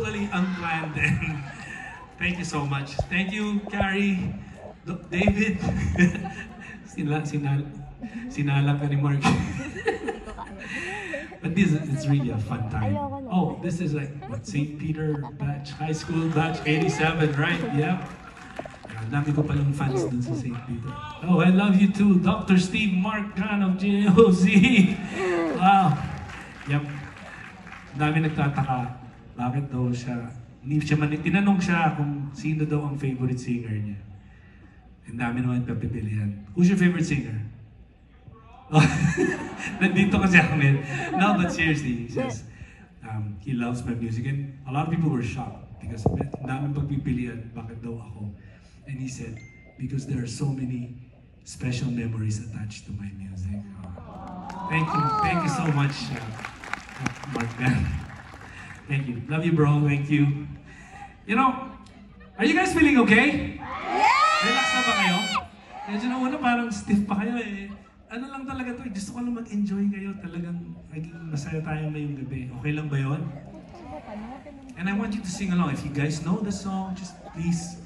totally unplanned. And thank you so much. Thank you, Carrie, David. Sinala ka ni Mark. But this is really a fun time. Oh, this is like, what, St. Peter batch, high school batch 87, right? Yeah. Ang dami ko palang fans dun sa St. Peter. Oh, I love you too, Dr. Steve Mark Gan of JOC. Wow. Yep. Ang dami nagtataka. Bakit daw siya, tinanong siya kung sino daw ang favorite singer niya. Ang dami naman papipilihan. Who's your favorite singer? Nandito kasi kami. No, but seriously, he says he loves my music, and a lot of people were shocked because daming pagpipilian, bakit daw ako? And he said, because there are so many special memories attached to my music. Thank you so much, Mark Dan. Thank you, love you, bro. Thank you. You know, are you guys feeling okay? Yeah! Relax na ba kayo? Medyo na una parang stiff pa kayo eh. Ano lang talaga to, gusto ko lang mag-enjoy kayo, talagang maging masaya tayo ngayong gabi. Okay lang ba yun? And I want you to sing along. If you guys know the song, just please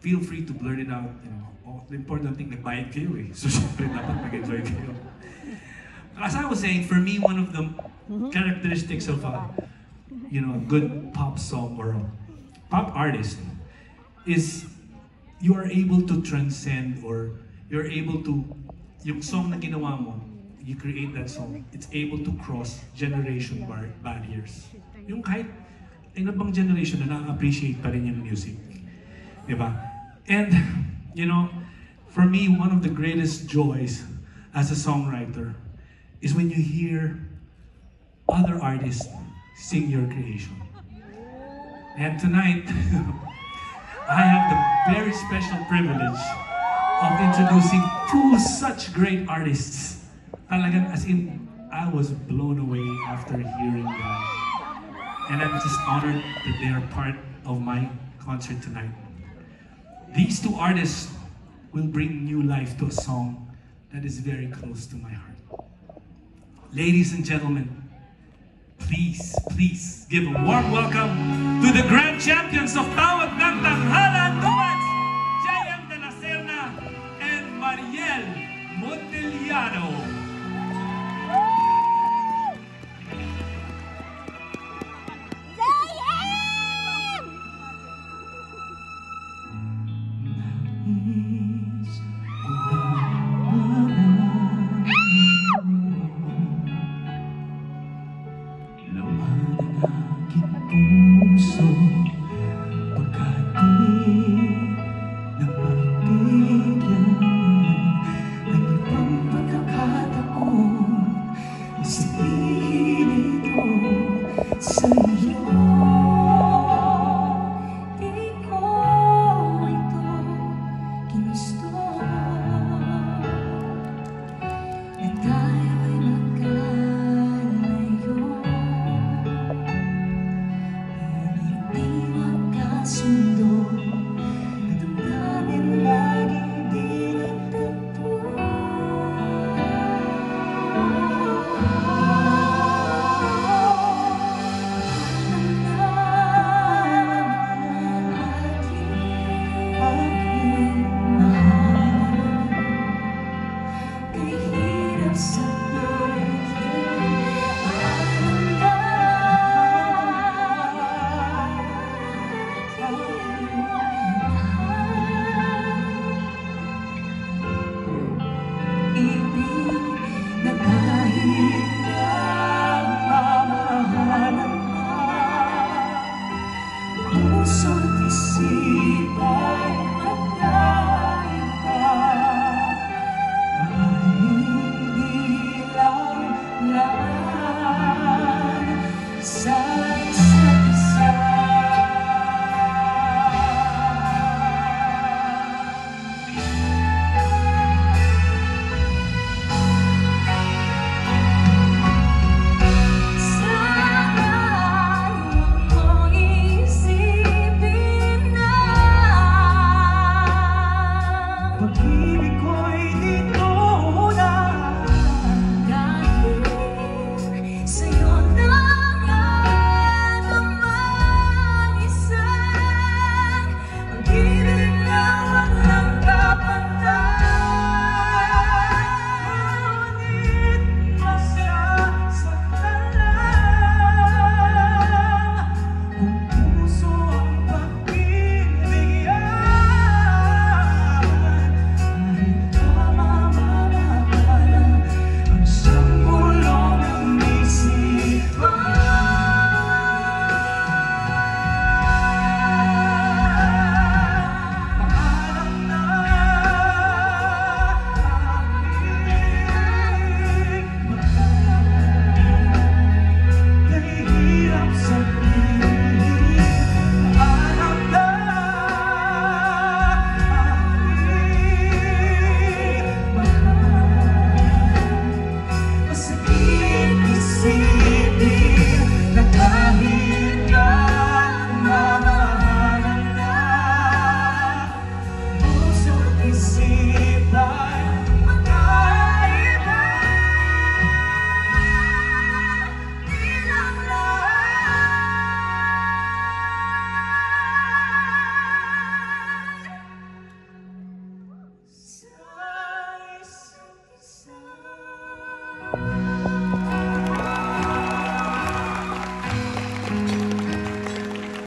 feel free to blurt it out. You know, the important thing, nagbayad kayo eh. So syempre dapat mag-enjoy kayo. As I was saying, for me, one of the characteristics of a good pop song or a pop artist is you are able to transcend, or you're able to, yung song na ginawa mo, you create that song, it's able to cross generation barriers. Yung kahit ano bang generation na na-appreciate pa rin yung music. Diba? And, you know, for me, one of the greatest joys as a songwriter is when you hear other artists sing your creation. And tonight, I have the very special privilege of introducing two such great artists. Talagang as in, I was blown away after hearing them. And I'm just honored that they are part of my concert tonight. These two artists will bring new life to a song that is very close to my heart. Ladies and gentlemen, please give a warm welcome to the grand champions of Tawag ng Tanghalan Duets, J.M. De La Serna and Mariel Montellano. Puso't isip ay